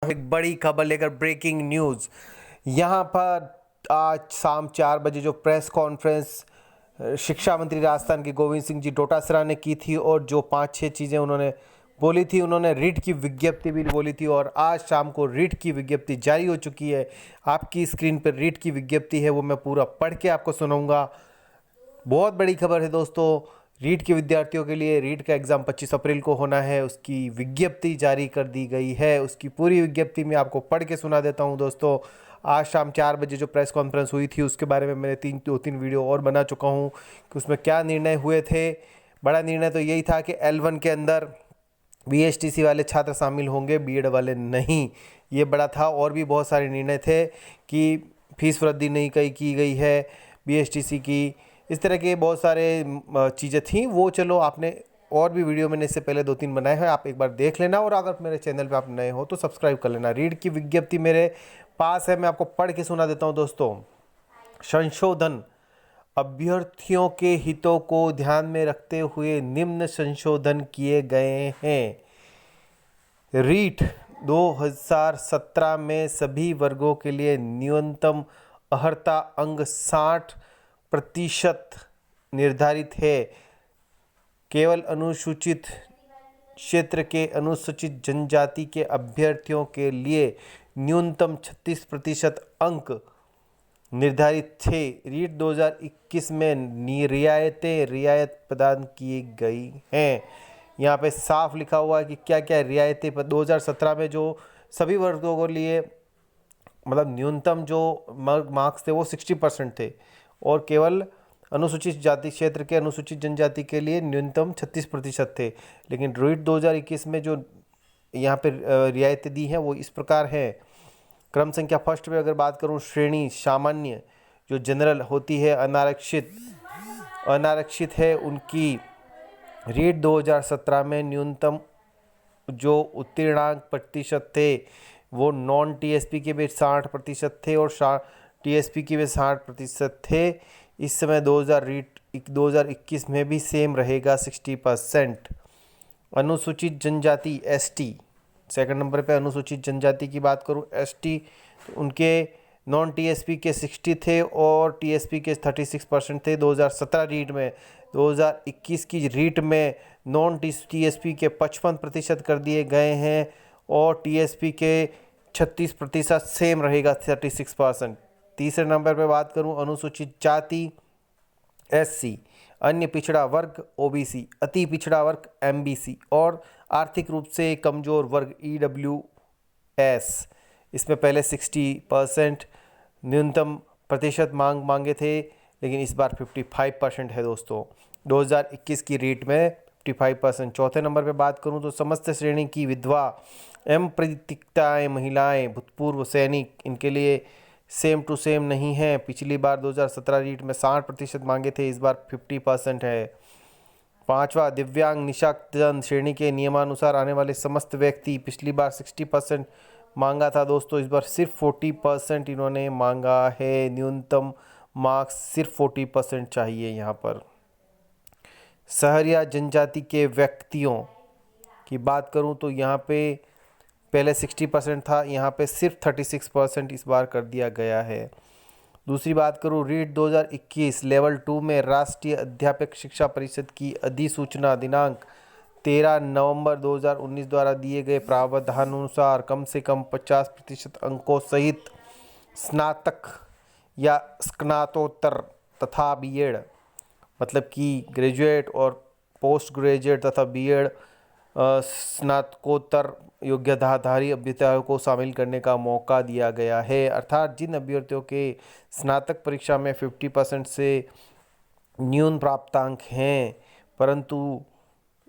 एक बड़ी खबर लेकर ब्रेकिंग न्यूज़ यहाँ पर आज शाम 4 बजे जो प्रेस कॉन्फ्रेंस शिक्षा मंत्री राजस्थान के गोविंद सिंह जी डोटासरा ने की थी और जो 5-6 चीज़ें उन्होंने बोली थी, उन्होंने रीट की विज्ञप्ति भी बोली थी और आज शाम को रीट की विज्ञप्ति जारी हो चुकी है। आपकी स्क्रीन पर रीट की विज्ञप्ति है, वो मैं पूरा पढ़ के आपको सुनाऊंगा। बहुत बड़ी खबर है दोस्तों, रीट के विद्यार्थियों के लिए रीट का एग्ज़ाम 25 अप्रैल को होना है, उसकी विज्ञप्ति जारी कर दी गई है। उसकी पूरी विज्ञप्ति मैं आपको पढ़ के सुना देता हूं दोस्तों। आज शाम 4 बजे जो प्रेस कॉन्फ्रेंस हुई थी उसके बारे में मैंने 2-3 वीडियो और बना चुका हूं कि उसमें क्या निर्णय हुए थे। बड़ा निर्णय तो यही था कि L1 के अंदर BHTC वाले छात्र शामिल होंगे, बीएड वाले नहीं। ये बड़ा था। और भी बहुत सारे निर्णय थे कि फीस वृद्धि नहीं की गई है BHTC की, इस तरह के बहुत सारे चीज़ें थी। वो चलो आपने और भी वीडियो मैंने इससे पहले 2-3 बनाए हैं, आप एक बार देख लेना। और अगर मेरे चैनल पे आप नए हो तो सब्सक्राइब कर लेना। रीट की विज्ञप्ति मेरे पास है, मैं आपको पढ़ के सुना देता हूँ दोस्तों। संशोधन: अभ्यर्थियों के हितों को ध्यान में रखते हुए निम्न संशोधन किए गए हैं। रीट 2017 में सभी वर्गों के लिए न्यूनतम अर्हता अंक 60% निर्धारित है। केवल अनुसूचित क्षेत्र के अनुसूचित जनजाति के अभ्यर्थियों के लिए न्यूनतम 36% अंक निर्धारित थे। रीट 2021 में रियायत प्रदान की गई हैं। यहाँ पे साफ लिखा हुआ है कि क्या क्या रियायतें 2017 में जो सभी वर्गों को लिए मतलब न्यूनतम जो मार्क्स थे वो 60% थे और केवल अनुसूचित जाति क्षेत्र के अनुसूचित जनजाति के लिए न्यूनतम 36% थे। लेकिन रीट 2021 में जो यहाँ पे रियायतें दी हैं वो इस प्रकार है। क्रम संख्या फर्स्ट पे अगर बात करूँ, श्रेणी सामान्य जो जनरल होती है, अनारक्षित है, उनकी रीट 2017 में न्यूनतम जो उत्तीर्णांक प्रतिशत थे वो नॉन TSP के भी 60% थे और TSP के भी 60% थे। इस समय 2021 में भी सेम रहेगा 60%। अनुसूचित जनजाति ST सेकंड नंबर पे अनुसूचित जनजाति की बात करूँ ST, तो उनके नॉन TSP के 60 थे और TSP के 36% थे 2017 रीट में। 2021 की रीट में नॉन TSP के 55% कर दिए गए हैं और TSP के 36% सेम रहेगा 36%। तीसरे नंबर पे बात करूं, अनुसूचित जाति SC, अन्य पिछड़ा वर्ग OBC, अति पिछड़ा वर्ग MBC और आर्थिक रूप से कमज़ोर वर्ग EWS। इसमें पहले 60% न्यूनतम प्रतिशत मांगे थे, लेकिन इस बार 55% है दोस्तों। 2021 की रीट में 55%। चौथे नंबर पे बात करूं तो समस्त श्रेणी की विधवा एवं परित्यक्ताएँ महिलाएं, भूतपूर्व सैनिक, इनके लिए सेम टू सेम नहीं है। पिछली बार 2017 रीट में 60% मांगे थे, इस बार 50% है। पांचवा, दिव्यांग निशाक्तजन श्रेणी के नियमानुसार आने वाले समस्त व्यक्ति, पिछली बार 60% मांगा था दोस्तों, इस बार सिर्फ 40% इन्होंने मांगा है। न्यूनतम मार्क्स सिर्फ 40% चाहिए यहाँ पर। सहरिया जनजाति के व्यक्तियों की बात करूँ तो यहाँ पे पहले 60% था, यहाँ पे सिर्फ 36% इस बार कर दिया गया है। दूसरी बात करूँ, रीट 2021 लेवल 2 में राष्ट्रीय अध्यापक शिक्षा परिषद की अधिसूचना दिनांक 13 नवंबर 2019 द्वारा दिए गए प्रावधानानुसार कम से कम 50% अंकों सहित स्नातक या स्नातकोत्तर तथा बीएड मतलब कि ग्रेजुएट और पोस्ट ग्रेजुएट तथा बीएड स्नातकोत्तर योग्यताधारी अभ्यर्थियों को शामिल करने का मौका दिया गया है। अर्थात जिन अभ्यर्थियों के स्नातक परीक्षा में 50% से न्यून प्राप्तांक हैं, परंतु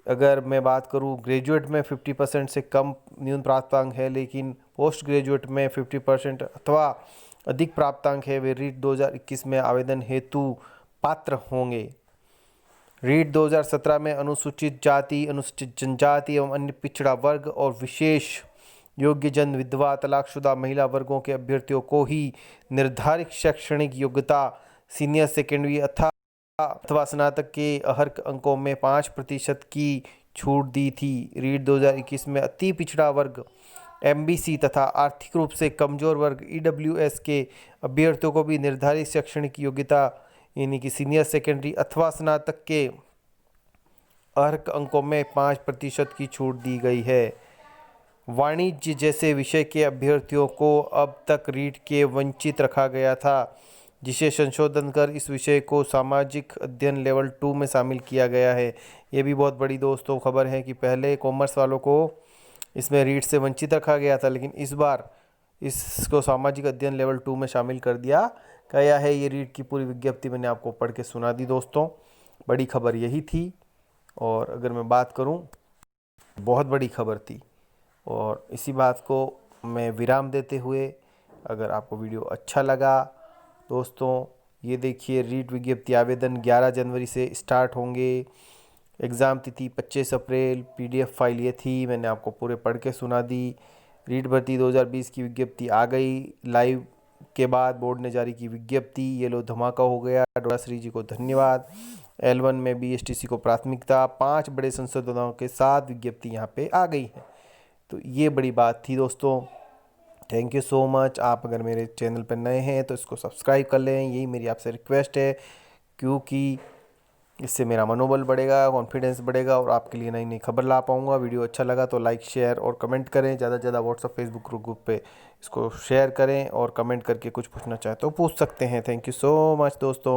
अगर मैं बात करूं ग्रेजुएट में 50% से कम न्यून प्राप्तांक है, लेकिन पोस्ट ग्रेजुएट में 50% अथवा अधिक प्राप्तांक है, वे रीट 2021 में आवेदन हेतु पात्र होंगे। रीट 2017 में अनुसूचित जाति, अनुसूचित जनजाति एवं अन्य पिछड़ा वर्ग और विशेष योग्य जन, विधवा, तलाकशुदा महिला वर्गों के अभ्यर्थियों को ही निर्धारित शैक्षणिक योग्यता सीनियर सेकेंडरी अथवा स्नातक के अर्हता अंकों में 5% की छूट दी थी। रीट 2021 में अति पिछड़ा वर्ग एमबीसी तथा आर्थिक रूप से कमजोर वर्ग ईडब्ल्यूएस के अभ्यर्थियों को भी निर्धारित शैक्षणिक योग्यता यानी कि सीनियर सेकेंडरी अथवा स्नातक के अर्हता अंकों में 5% की छूट दी गई है। वाणिज्य जैसे विषय के अभ्यर्थियों को अब तक रीट के वंचित रखा गया था, जिसे संशोधन कर इस विषय को सामाजिक अध्ययन लेवल 2 में शामिल किया गया है। ये भी बहुत बड़ी दोस्तों खबर है कि पहले कॉमर्स वालों को इसमें रीट से वंचित रखा गया था, लेकिन इस बार इसको सामाजिक अध्ययन लेवल 2 में शामिल कर दिया गया है। ये रीट की पूरी विज्ञप्ति मैंने आपको पढ़ के सुना दी दोस्तों। बड़ी खबर यही थी, और अगर मैं बात करूं, बहुत बड़ी खबर थी। और इसी बात को मैं विराम देते हुए, अगर आपको वीडियो अच्छा लगा दोस्तों, ये देखिए रीट विज्ञप्ति आवेदन 11 जनवरी से स्टार्ट होंगे। एग्ज़ाम तिथि 25 अप्रैल। पीडीएफ फाइल ये थी, मैंने आपको पूरे पढ़ के सुना दी। रीट भर्ती 2020 की विज्ञप्ति आ गई। लाइव के बाद बोर्ड ने जारी की विज्ञप्ति। ये लो धमाका हो गया। डोरा श्री जी को धन्यवाद। L1 में बीएसटीसी को प्राथमिकता, 5 बड़े संशोधनों के साथ विज्ञप्ति यहाँ पे आ गई है। तो ये बड़ी बात थी दोस्तों। Thank you so much. आप अगर मेरे चैनल पर नए हैं तो इसको सब्सक्राइब कर लें, यही मेरी आपसे रिक्वेस्ट है, क्योंकि इससे मेरा मनोबल बढ़ेगा, कॉन्फिडेंस बढ़ेगा और आपके लिए नई नई खबर ला पाऊँगा। वीडियो अच्छा लगा तो लाइक शेयर और कमेंट करें। ज़्यादा से ज़्यादा व्हाट्सअप फेसबुक ग्रुप पे इसको शेयर करें, और कमेंट करके कुछ पूछना चाहे तो पूछ सकते हैं। थैंक यू सो मच दोस्तों।